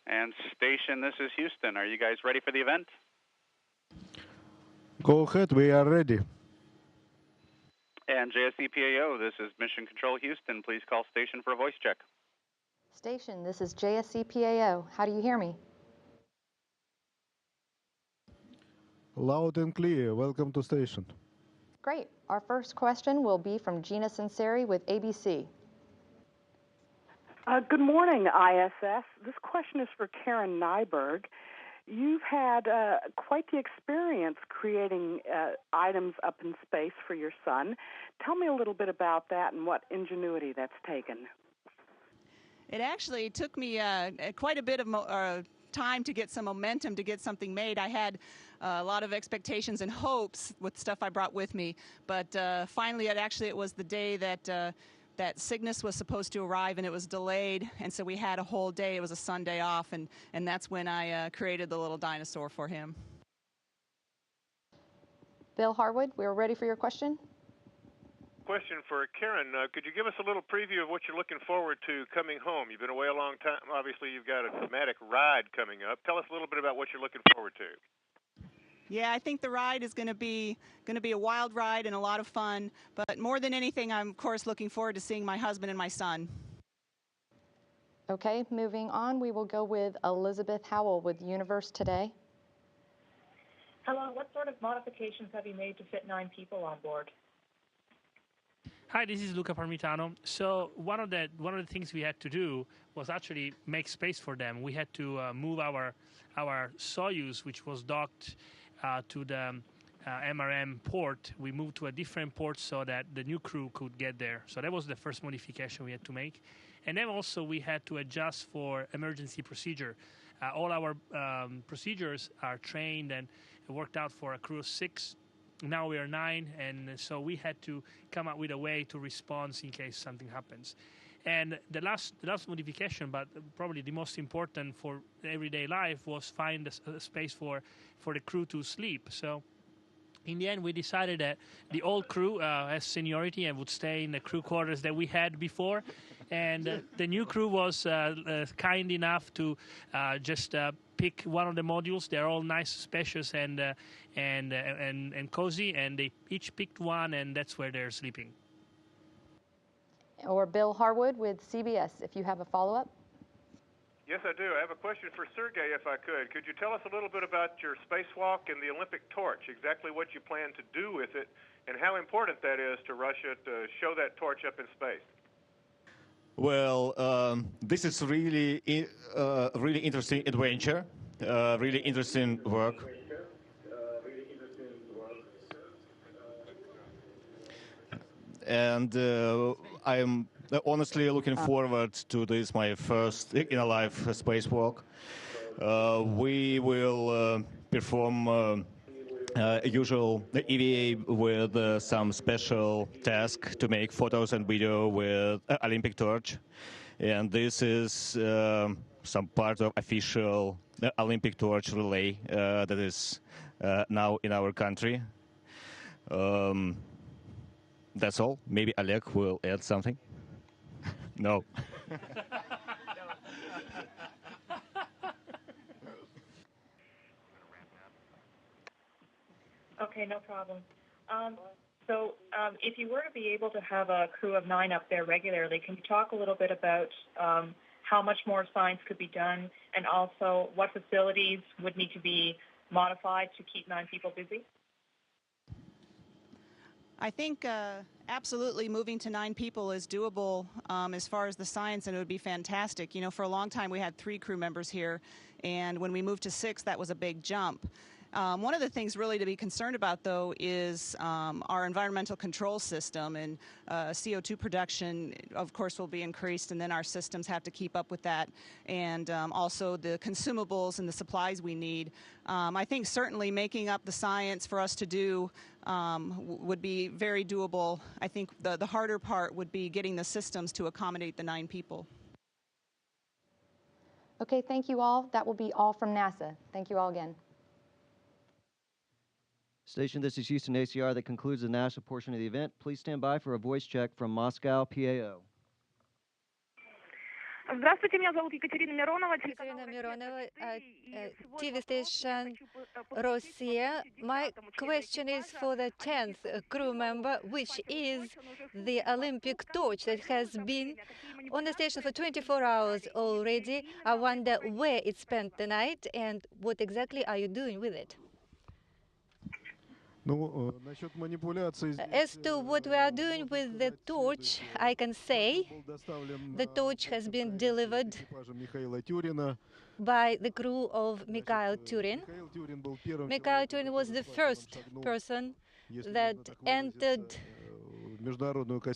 And station, this is Houston. Are you guys ready for the event? Go ahead, we are ready. And JSCPAO, this is Mission Control Houston. Please call station for a voice check. Station, this is JSCPAO. How do you hear me? Loud and clear. Welcome to station. Great. Our first question will be from Gina Sinceri with ABC. Good morning, ISS. This question is for Karen Nyberg. You've had quite the experience creating items up in space for your son. Tell me a little bit about that and what ingenuity that's taken. It actually took me quite a bit of time to get some momentum to get something made. I had a lot of expectations and hopes with stuff I brought with me, but finally it was the day that Cygnus was supposed to arrive, and it was delayed, and so we had a whole day. It was a Sunday off, and that's when I created the little dinosaur for him. Bill Harwood, we're ready for your question. Question for Karen. Could you give us a little preview of what you're looking forward to coming home? You've been away a long time. Obviously, you've got a thematic ride coming up. Tell us a little bit about what you're looking forward to. Yeah, I think the ride is going to be a wild ride and a lot of fun. But more than anything, I'm, of course, looking forward to seeing my husband and my son. Okay, moving on, we will go with Elizabeth Howell with Universe Today. Hello, what sort of modifications have you made to fit 9 people on board? Hi, this is Luca Parmitano. So one of the things we had to do was actually make space for them. We had to move our Soyuz, which was docked to the MRM port. We moved to a different port so that the new crew could get there. So that was the first modification we had to make. And then also we had to adjust for emergency procedure. All our procedures are trained and worked out for a crew of 6. Now we are 9, and so we had to come up with a way to respond in case something happens. And the last modification, but probably the most important for everyday life, was find a space for the crew to sleep. So in the end, we decided that the old crew has seniority and would stay in the crew quarters that we had before. And the new crew was kind enough to just pick one of the modules. They're all nice, spacious, and cozy, and they each picked one, and that's where they're sleeping. Or Bill Harwood with CBS, if you have a follow-up. Yes, I do. I have a question for Sergey, if I could. Could you tell us a little bit about your spacewalk and the Olympic torch, exactly what you plan to do with it, and how important that is to Russia to show that torch up in space? Well, this is really interesting adventure, really interesting work. And I'm honestly looking forward to this, my first in-a-life spacewalk. We will perform usual EVA with some special task to make photos and video with Olympic torch. And this is some part of official Olympic torch relay that is now in our country. That's all. Maybe Oleg will add something. No. Okay, no problem. So if you were to be able to have a crew of 9 up there regularly, can you talk a little bit about how much more science could be done, and also what facilities would need to be modified to keep 9 people busy? I think absolutely moving to 9 people is doable as far as the science, and it would be fantastic. You know, for a long time we had 3 crew members here, and when we moved to 6, that was a big jump. One of the things really to be concerned about, though, is our environmental control system, and CO2 production, of course, will be increased, and then our systems have to keep up with that, and also the consumables and the supplies we need. I think certainly making up the science for us to do would be very doable. I think the harder part would be getting the systems to accommodate the 9 people. Okay, thank you all. That will be all from NASA. Thank you all again. Station, this is Houston ACR. That concludes the NASA portion of the event. Please stand by for a voice check from Moscow, PAO. Здравствуйте, меня зовут Екатерина Миронова. Екатерина Mironova, TV station Russia. My question is for the 10th crew member, which is the Olympic torch that has been on the station for 24 hours already. I wonder where it spent the night and what exactly are you doing with it? As to what we are doing with the torch, I can say the torch has been delivered by the crew of Mikhail Tyurin. Mikhail Tyurin was the first person that entered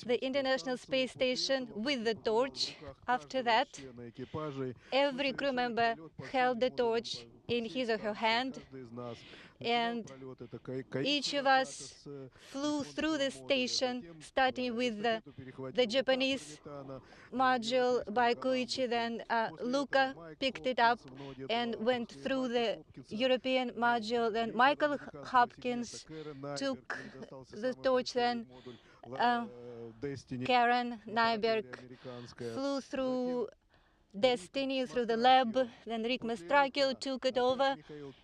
the International Space Station with the torch. After that, every crew member held the torch in his or her hand, and each of us flew through the station, starting with the Japanese module by Koichi. Then Luca picked it up and went through the European module. Then Michael Hopkins took the torch. Then Karen Nyberg flew through Destiny through the lab. Then Rick Mastracchio took it over.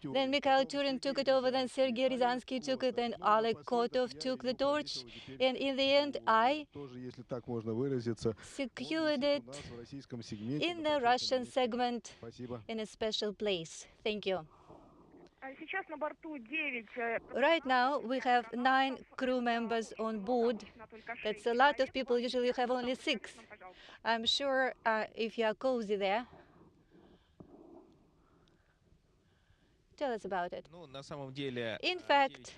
Then Mikhail Tyurin took it over. Then Sergey Ryazansky took it. Then Oleg Kotov took the torch. And in the end, I secured it in the Russian segment in a special place. Thank you. Right now, we have 9 crew members on board. That's a lot of people. Usually you have only 6. I'm sure if you are cozy there. Tell us about it. In fact,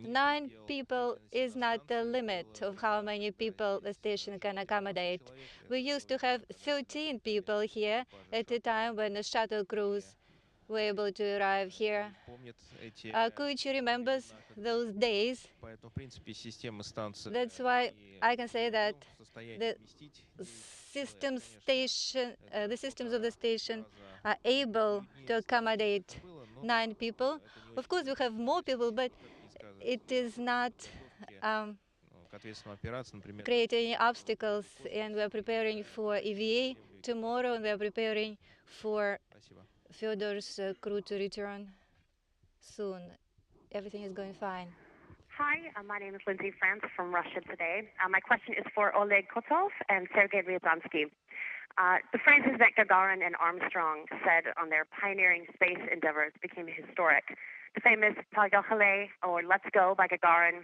9 people is not the limit of how many people the station can accommodate. We used to have 13 people here at a time when the shuttle crews were able to arrive here. Koichi remembers those days. That's why I can say that the systems of the station are able to accommodate 9 people. Of course, we have more people, but it is not creating any obstacles. And we are preparing for EVA tomorrow, and we are preparing for Fyodor's crew to return soon. Everything is going fine. Hi, my name is Lindsay France from Russia Today. My question is for Oleg Kotov and Sergey Ryazansky. The phrases that Gagarin and Armstrong said on their pioneering space endeavors became historic. The famous Polygochale, or Let's Go by Gagarin,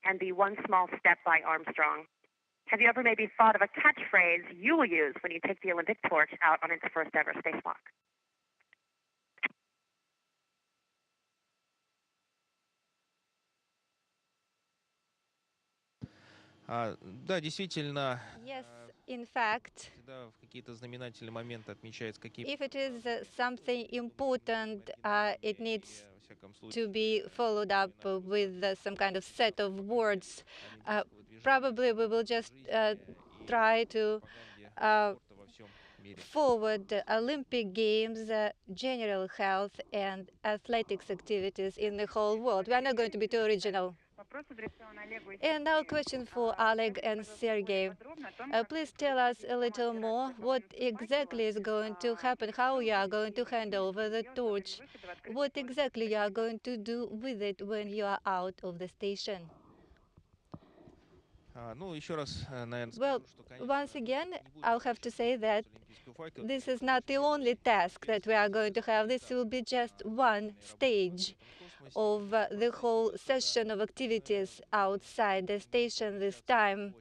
and the One Small Step by Armstrong. Have you ever maybe thought of a catchphrase you will use when you take the Olympic torch out on its first ever spacewalk? Yes, in fact, if it is something important, it needs to be followed up with some kind of set of words. Probably we will just try to forward the Olympic Games, general health, and athletics activities in the whole world. We are not going to be too original. And now a question for Oleg and Sergey. Please tell us a little more what exactly is going to happen, how you are going to hand over the torch, what exactly you are going to do with it when you are out of the station. Well, once again, I'll have to say that this is not the only task that we are going to have. This will be just one stage of the whole session of activities outside the station this time.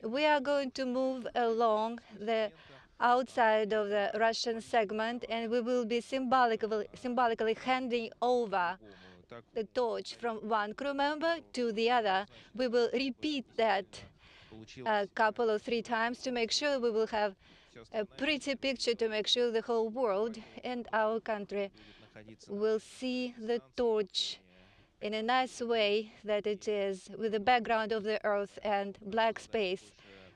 We are going to move along the outside of the Russian segment, and we will be symbolically handing over the torch from one crew member to the other. We will repeat that a couple or 3 times to make sure we will have a pretty picture, to make sure the whole world and our country will see the torch in a nice way that it is, with the background of the Earth, and black space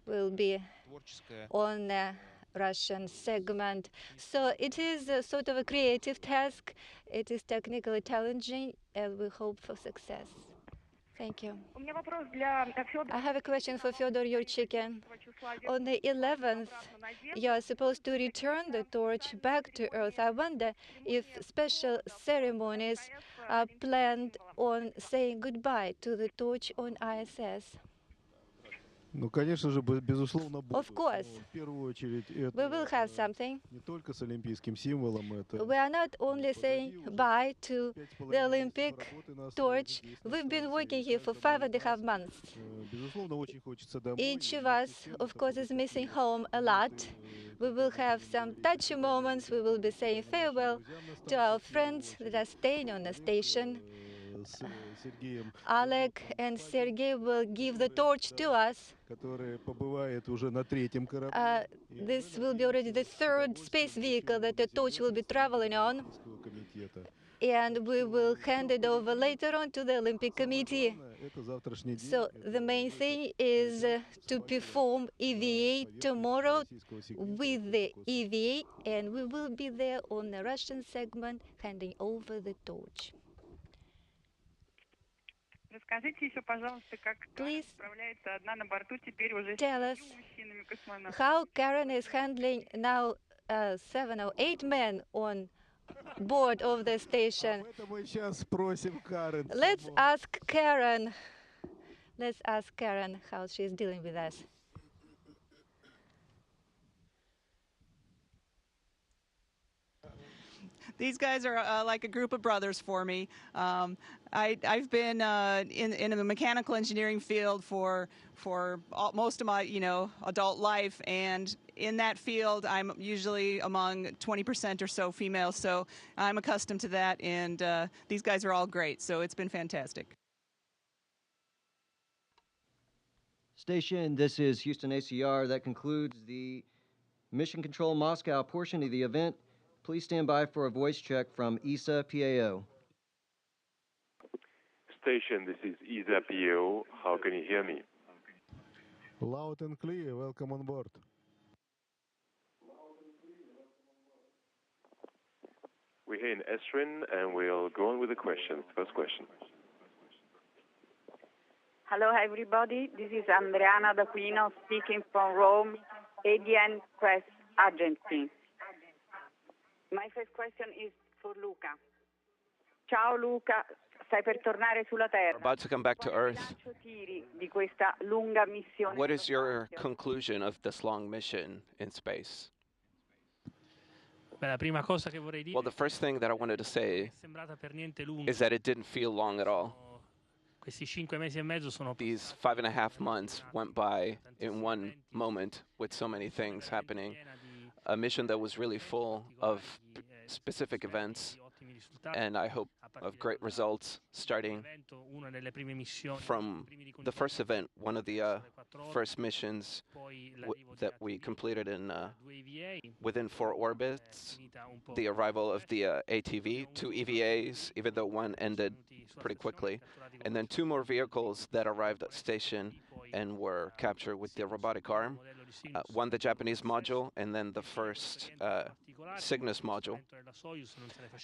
will be on the Russian segment. So it is a sort of a creative task. It is technically challenging, and we hope for success. Thank you. I have a question for Fyodor Yurchikhin. On the 11th, you are supposed to return the torch back to Earth. I wonder if special ceremonies are planned on saying goodbye to the torch on ISS. Ну, конечно же, безусловно, будут. Of course, В первую очередь, это we will have something. не только с олимпийским символом, это We are not only saying bye to the Olympic torch. We've been working here for 5.5 months. безусловно, очень хочется домой. Each of us, of course, is missing home a lot. We will have some touchy moments. We will be saying farewell to our friends that are staying on the station. Oleg and Sergey will give the torch to us. This will be already the third space vehicle that the torch will be traveling on. And we will hand it over later on to the Olympic Committee. So the main thing is to perform EVA tomorrow with the EVA, and we will be there on the Russian segment handing over the torch. Please tell us how Karen is handling now 7 or 8 men on board of the station. Let's ask Karen. Let's ask Karen how she's dealing with us. These guys are like a group of brothers for me. I've been in the mechanical engineering field for most of my adult life, and in that field I'm usually among 20% or so females, so I'm accustomed to that, and these guys are all great, so it's been fantastic. Station, this is Houston ACR. That concludes the Mission Control Moscow portion of the event. Please stand by for a voice check from ESA PAO. Station, this is ESA PAO. How can you hear me? Loud and clear. Welcome on board. We're here in Esrin, and we'll go on with the questions. First question. Hello, everybody. This is Andreana D'Aquino speaking from Rome, ADN Press Agency. My first question is for Luca. Ciao Luca, stai per tornare sulla Terra. About to come back to Earth. Di questa lunga missione. What is your conclusion of this long mission in space? Well, the first thing that I wanted to say is that it didn't feel long at all. These 5.5 months went by in one moment with so many things happening. A mission that was really full of specific events, and I hope of great results, starting from the first event, one of the first missions that we completed in within 4 orbits, the arrival of the ATV, 2 EVAs, even though one ended pretty quickly, and then 2 more vehicles that arrived at station and were captured with the robotic arm. One, the Japanese module, and then the first Cygnus module.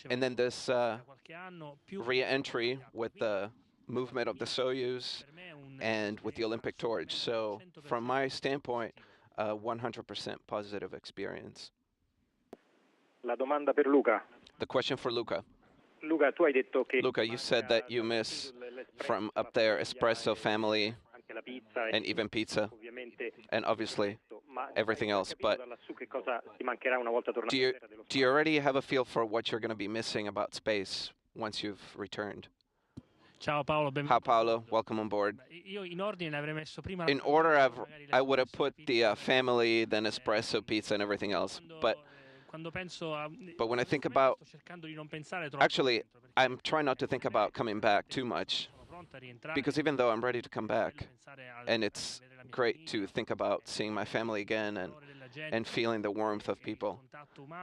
And then this re-entry with the movement of the Soyuz and with the Olympic torch. So from my standpoint, 100% positive experience. La domanda per Luca. The question for Luca. Luca, tu hai detto che Luca, you said that you miss from up there espresso family and even pizza, and obviously everything else, but do you already have a feel for what you're going to be missing about space once you've returned? Ciao Paolo, Hi Paolo, welcome on board. In order, I would have put the family, then espresso, pizza, and everything else, but when I think about, actually, I'm trying not to think about coming back too much, because even though I'm ready to come back, and it's great to think about seeing my family again and feeling the warmth of people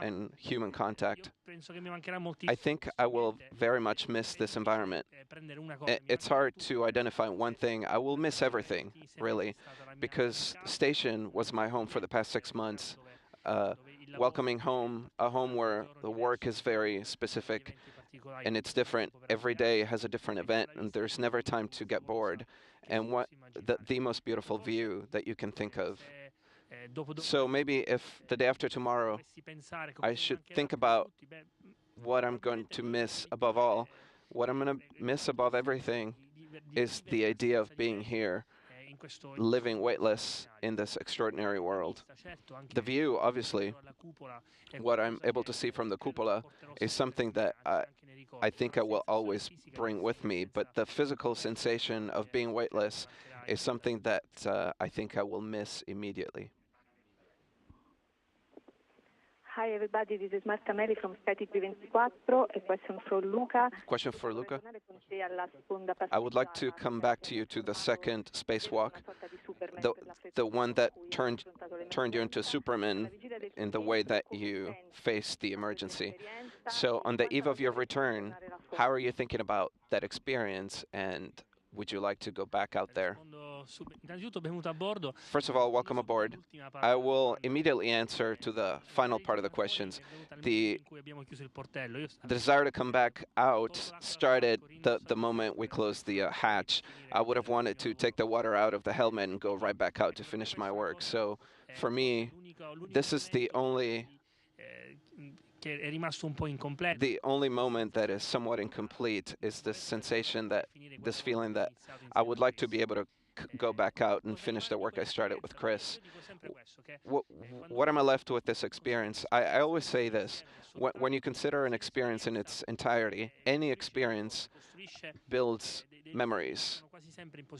and human contact, I think I will very much miss this environment. It's hard to identify one thing. I will miss everything, really, because the station was my home for the past 6 months. Welcoming home, a home where the work is very specific and it's different. Every day has a different event, and there's never time to get bored. And what the most beautiful view that you can think of. So maybe if the day after tomorrow, I should think about what I'm going to miss above all. What I'm going to miss above everything is the idea of being here, living weightless in this extraordinary world. The view, obviously, what I'm able to see from the cupola is something that I think I will always bring with me, but the physical sensation of being weightless is something that I think I will miss immediately. Hi everybody, this is Marta Meli from Speti 24. A question for Luca. Question for Luca. I would like to come back to you to the second spacewalk, the one that turned you into Superman in the way that you faced the emergency. So on the eve of your return, how are you thinking about that experience, and would you like to go back out there? First of all, welcome aboard. I will immediately answer to the final part of the questions. The desire to come back out started the moment we closed the hatch. I would have wanted to take the water out of the helmet and go right back out to finish my work. So for me, this is the only moment that is somewhat incomplete is this sensation, this feeling that I would like to be able to go back out and finish the work I started with Chris. What am I left with this experience? I always say this. When you consider an experience in its entirety, any experience builds memories.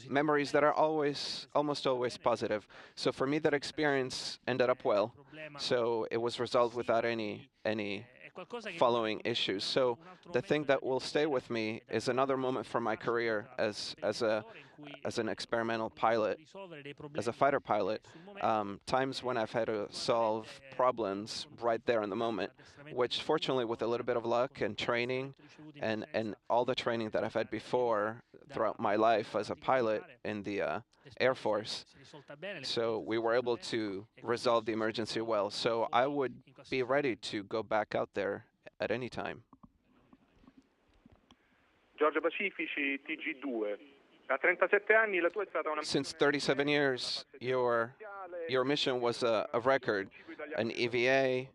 Memories that are almost always positive. So for me, that experience ended up well. So it was resolved without any following issues. So the thing that will stay with me is another moment from my career as an experimental pilot, as a fighter pilot. Times when I've had to solve problems right there in the moment, which fortunately with a little bit of luck and training and all the training that I've had before throughout my life as a pilot in the Air Force. So we were able to resolve the emergency well. So I would be ready to go back out there at any time. Giorgio Pacifici, TG2. Since 37 years, your mission was a record, an EVA.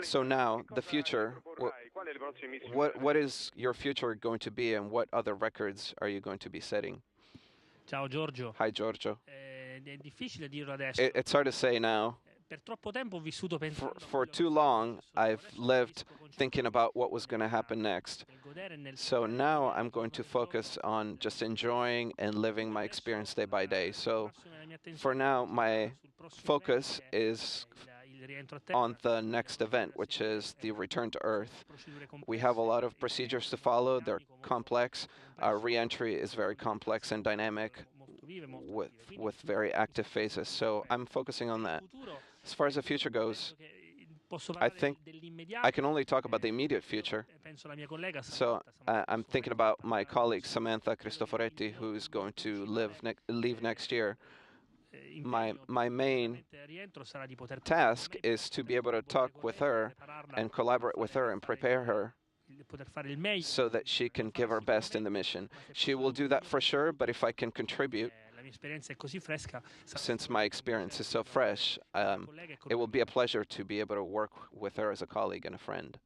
So now, the future, what is your future going to be, and what other records are you going to be setting? Ciao Giorgio. Hi Giorgio. È difficile dirlo adesso. It's hard to say now. Per troppo tempo ho vissuto pensando for too long, I've lived thinking about what was going to happen next. So now I'm going to focus on just enjoying and living my experience day by day. So for now, my focus is on the next event, which is the return to Earth. We have a lot of procedures to follow. They're complex. Our re-entry is very complex and dynamic with very active phases. So I'm focusing on that. As far as the future goes, I think I can only talk about the immediate future. So I'm thinking about my colleague Samantha Cristoforetti, who's going to leave next year. My main task is to be able to talk with her and collaborate with her and prepare her so that she can give her best in the mission. She will do that for sure, but if I can contribute, since my experience is so fresh, it will be a pleasure to be able to work with her as a colleague and a friend.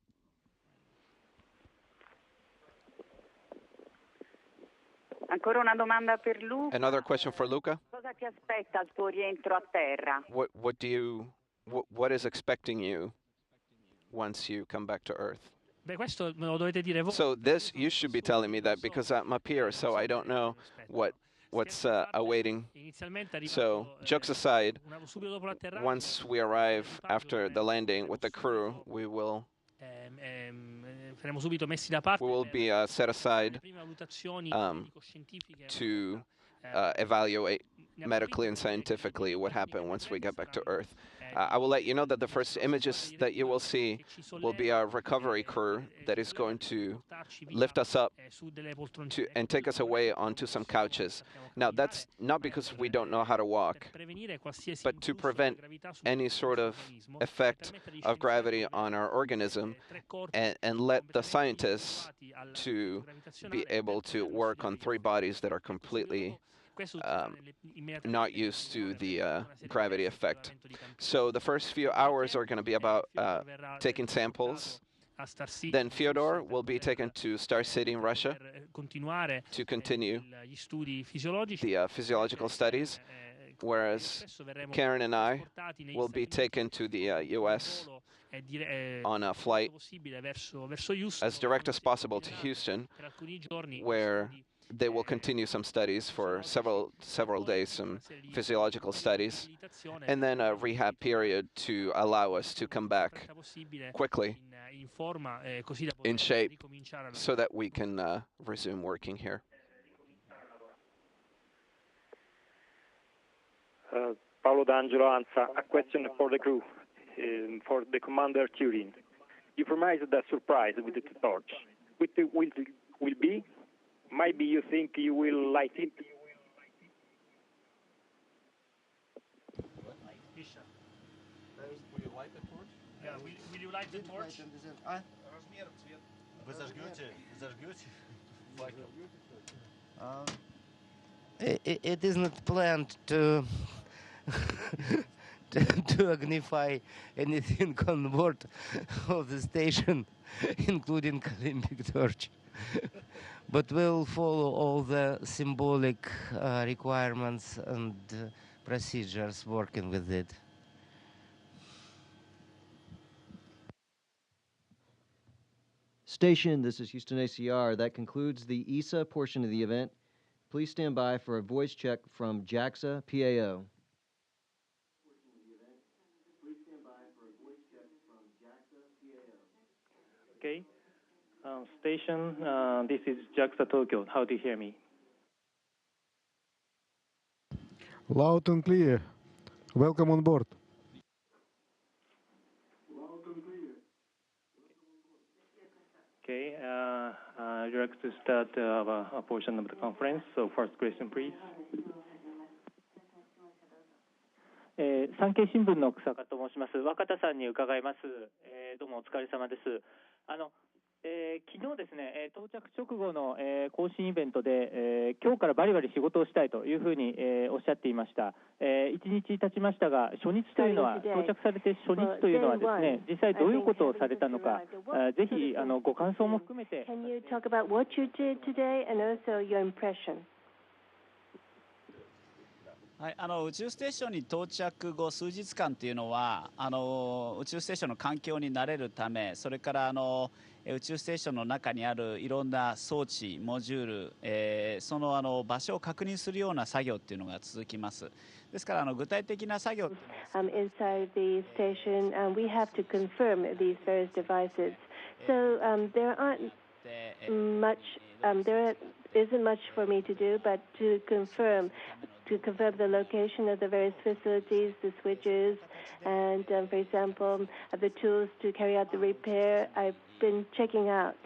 Ancora una domanda per Luca. Another question for Luca. Cosa ti aspetta al tuo rientro a terra? What is expecting you once you come back to Earth? So this, you should be telling me that, because I'm up here, so I don't know what's awaiting. So jokes aside, once we arrive after the landing with the crew, we will be set aside to evaluate medically and scientifically what happened once we get back to Earth. I will let you know that the first images that you will see will be our recovery crew that is going to lift us up and take us away onto some couches. Now, that's not because we don't know how to walk, but to prevent any sort of effect of gravity on our organism and let the scientists to be able to work on 3 bodies that are completely not used to the gravity effect. So the first few hours are going to be about taking samples. Then Fyodor will be taken to Star City in Russia to continue the physiological studies, whereas Karen and I will be taken to the US on a flight as direct as possible to Houston, where they will continue some studies for several days, some physiological studies, and then a rehab period to allow us to come back quickly in shape so that we can resume working here. Paolo D'Angelo, ANSA. A question for the crew, for the Commander Tyurin. You promised a surprise with the torch. What will be? Maybe you think you will light it? Will you light the torch? Yeah, will you light the torch? Вы зажгете? It is not planned to to ignify anything on board of the station, including Olympic torch. But we'll follow all the symbolic requirements and procedures working with it. Station, this is Houston ACR. That concludes the ESA portion of the event. Please stand by for a voice check from JAXA PAO. Okay. Station, this is JAXA Tokyo. How do you hear me? Loud and clear. Welcome on board. Okay, I'd like to start a portion of the conference. So first question, please. 産経新聞の草加と申します。若田さんに伺います。どうもお疲れ様です。昨日ですね、到着直後の更新イベントで、今日からバリバリ仕事をしたいというふうにおっしゃっていました。1日経ちましたが、初日というのは、到着されて初日というのはですね、実際どういうことをされたのか、ぜひご感想も含めて。Can you talk about what you did today and also your impression? はい、宇宙ステーションに到着後数日間というのは宇宙ステーションの環境に慣れるため、それから宇宙ステーションの中にあるいろんな装置モジュール、その場所を確認するような作業っていうのが続きます。ですから具体的な作業 Inside the station, we have to confirm these various devices. So there aren't much, there isn't much for me to do, but to confirm the location of the various facilities, the switches, and for example, the tools to carry out the repair. I've been checking out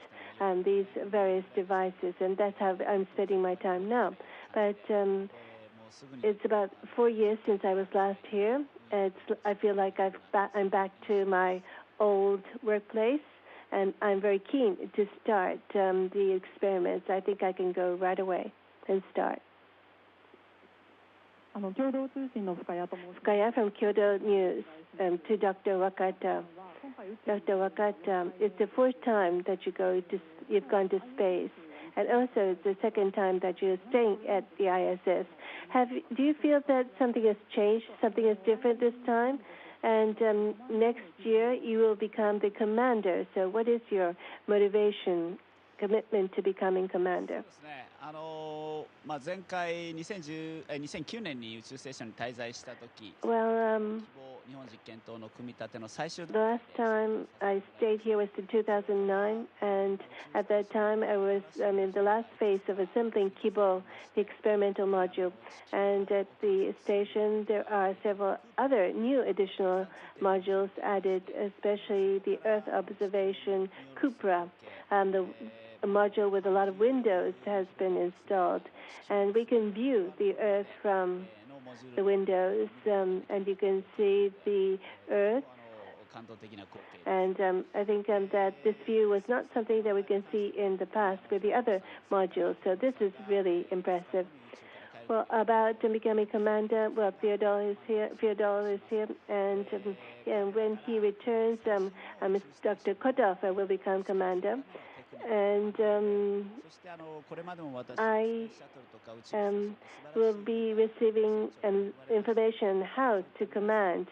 these various devices, and that's how I'm spending my time now. But it's about 4 years since I was last here. I feel like I'm back to my old workplace, and I'm very keen to start the experiments. I think I can go right away and start. 共同通信の深谷と申します。深谷 from Kyoto News to Dr. Wakata. Dr. Wakata, it's the fourth time that you've gone to space, and also it's the second time that you're staying at the ISS. Do you feel that something has changed, something is different this time? And next year you will become the commander. So what is your motivation, commitment to becoming commander? 前回2009年に宇宙ステーションに滞在した時、The last time I stayed here was in 2009, and at that time I was in the last phase of assembling Kibo, the experimental module. And at the station, there are several other new additional modules added, especially the Earth observation Cupra. The module with a lot of windows has been installed, and we can view the Earth from the windows, and you can see the Earth. And I think that this view was not something that we can see in the past with the other modules, so this is really impressive. Well, about becoming commander, well, Fyodor is here, and when he returns, Dr. Kotov will become commander. And I will be receiving information how to command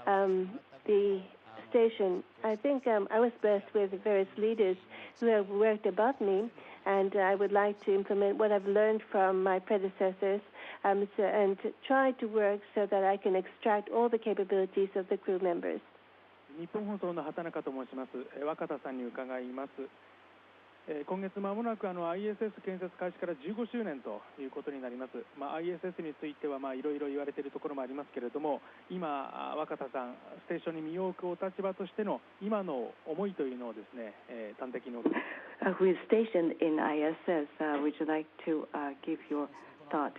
the station. I think I was blessed with various leaders who have worked above me, and I would like to implement what I've learned from my predecessors and try to work so that I can extract all the capabilities of the crew members. 日本放送の畑中と申します。若田さんに伺います。今月まもなくISS 建設開始から15周年ということになります。ISS についてはいろいろ言われているところもありますけれども、今若田さんステーションに身を置くお立場としての今の思いというのをですね、端的にお聞きください。Who is stationed in ISS? Would you like to give your thought?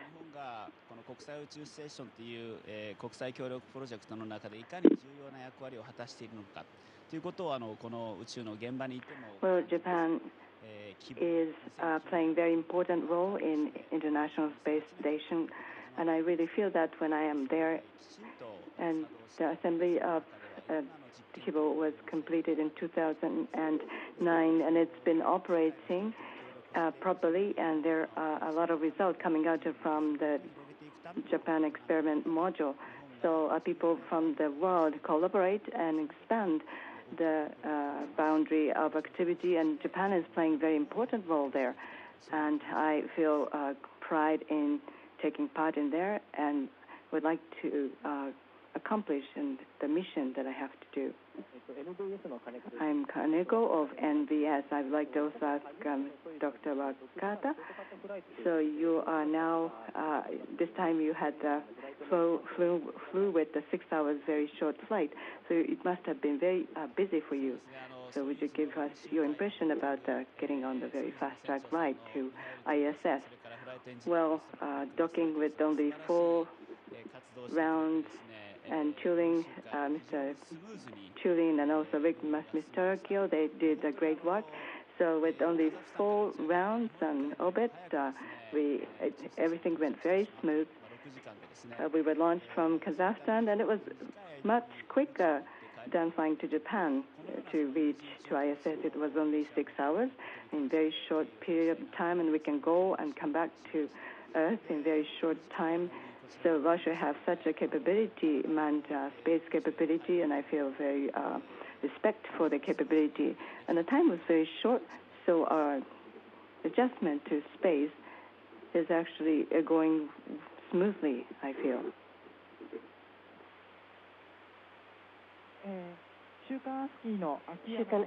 この国際宇宙ステーションという、国際協力プロジェクトの中でいかに重要な役割を果たしているのかということをこの宇宙の現場にいても。Well, Japan is playing a very important role in International Space Station, and I really feel that when I am there. And the assembly of Kibo was completed in 2009, and it's been operating properly, and there are a lot of results coming out from the Japan experiment module. So people from the world collaborate and expand the boundary of activity, and Japan is playing a very important role there. And I feel pride in taking part in there and would like to accomplish in the mission that I have to do. I'm Kaneko of NVS. I would like to also ask Dr. Wakata. So you are now, this time you had flew with the 6 hours very short flight. So it must have been very busy for you. So would you give us your impression about getting on the very fast track ride to ISS? Well, docking with only 4 rounds, and Turing, Mr. Tyurin, and also Mastracchio, they did a great work. So with only 4 rounds on orbit, everything went very smooth. We were launched from Kazakhstan, and it was much quicker than flying to Japan to reach to ISS. It was only 6 hours in a very short period of time, and we can go and come back to Earth in very short time. So Russia has such a capability, manned space capability, and I feel very respect for the capability. And the time was very short, so our adjustment to space is actually going smoothly, I feel. Shukan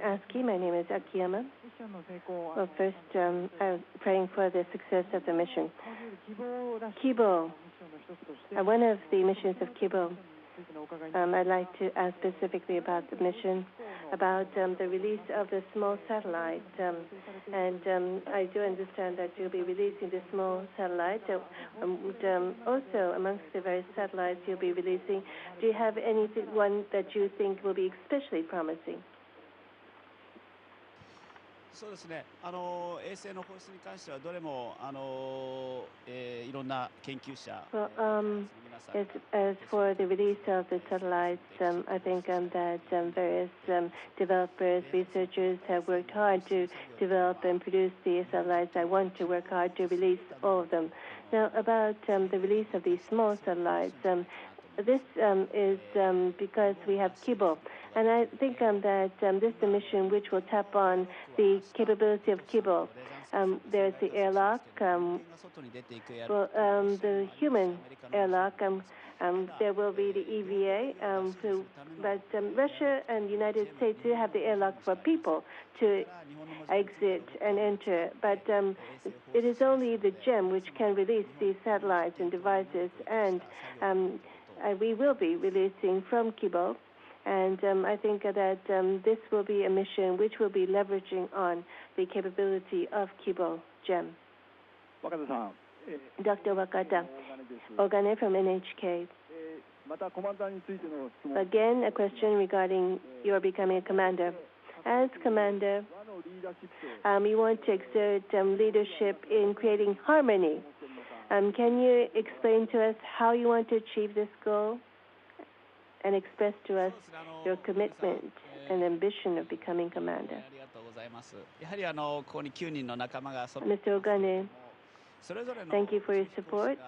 Aski, my name is Akiyama. Well, first, I'm praying for the success of the mission. Kibo, one of the missions of Kibo, I'd like to ask specifically about the mission, about the release of the small satellite. And I do understand that you'll be releasing the small satellite. Also, amongst the various satellites you'll be releasing, do you have one that you think will be especially promising? そうですね。衛星の放出に関してはどれもいろんな研究者。Well, as for the release of the satellites, I think that various developers, researchers have worked hard to develop and produce the satellites. I want to work hard to release all of them. Now, about the release of these small satellites, this is because we have Kibo. And I think that this is a mission which will tap on the capability of Kibo. there's the airlock. The human airlock. There will be the EVA. But Russia and the United States do have the airlock for people to exit and enter. But it is only the GEM which can release these satellites and devices. And we will be releasing from Kibo. And I think that this will be a mission which will be leveraging on the capability of Kibo GEM. Dr. Wakata, Ogane from NHK. Again, a question regarding your becoming a commander. As commander, you want to exert leadership in creating harmony. Can you explain to us how you want to achieve this goal and express to us your commitment and ambition of becoming commander? Mr. Ogane, thank you for your support.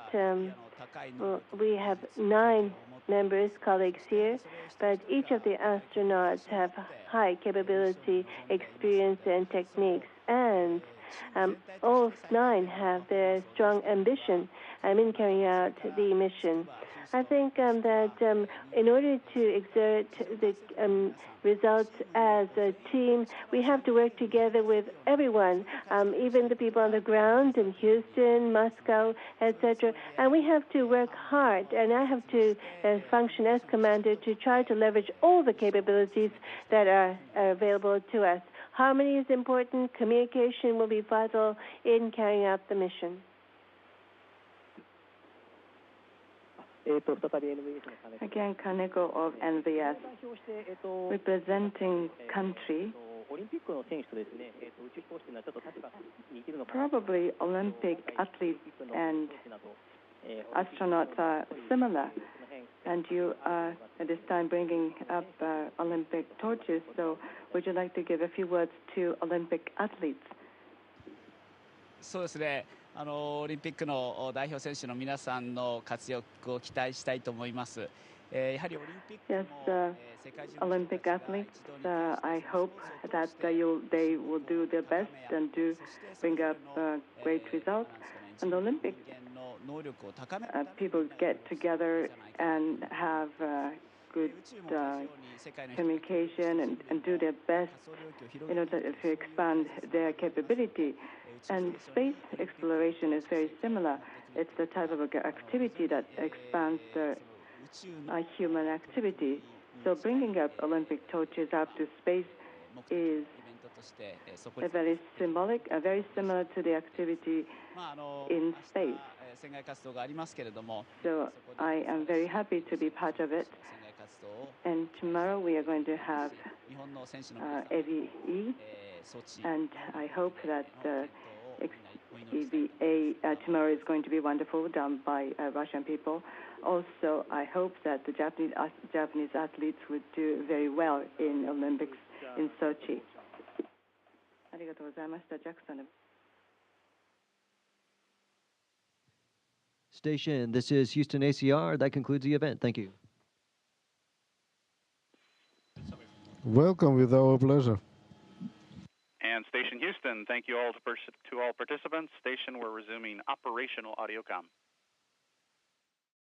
We have 9 members, colleagues here, but each of the astronauts have high capability, experience, and techniques, and all 9 have their strong ambition in carrying out the mission. I think that in order to exert the results as a team, we have to work together with everyone, even the people on the ground in Houston, Moscow, etc. And we have to work hard, and I have to function as commander to try to leverage all the capabilities that are available to us. Harmony is important. Communication will be vital in carrying out the mission. Again, Kaneko of NVS, representing country. Probably Olympic athletes and astronauts are similar, and you are at this time bringing up Olympic torches. So, would you like to give a few words to Olympic athletes? そうですね。オリンピックの代表選手の皆さんの活躍を期待したいと思います。やはりオリンピックの世界中の Olympic athletes, I hope that they will do their best and do bring up great results. And Olympic people get together and have good communication and do their best to expand their capability. And space exploration is very similar. It's the type of activity that expands the human activity. So bringing up Olympic torches up to space is very symbolic, very similar to the activity in space. So I am very happy to be part of it. And tomorrow we are going to have AVE, and I hope that EVA tomorrow is going to be wonderful, done by Russian people. Also, I hope that the Japanese athletes would do very well in Olympics in Sochi. Station, this is Houston ACR. That concludes the event. Thank you. Welcome, with our pleasure. And Station Houston, thank you all to all participants. Station, we're resuming operational audio comm.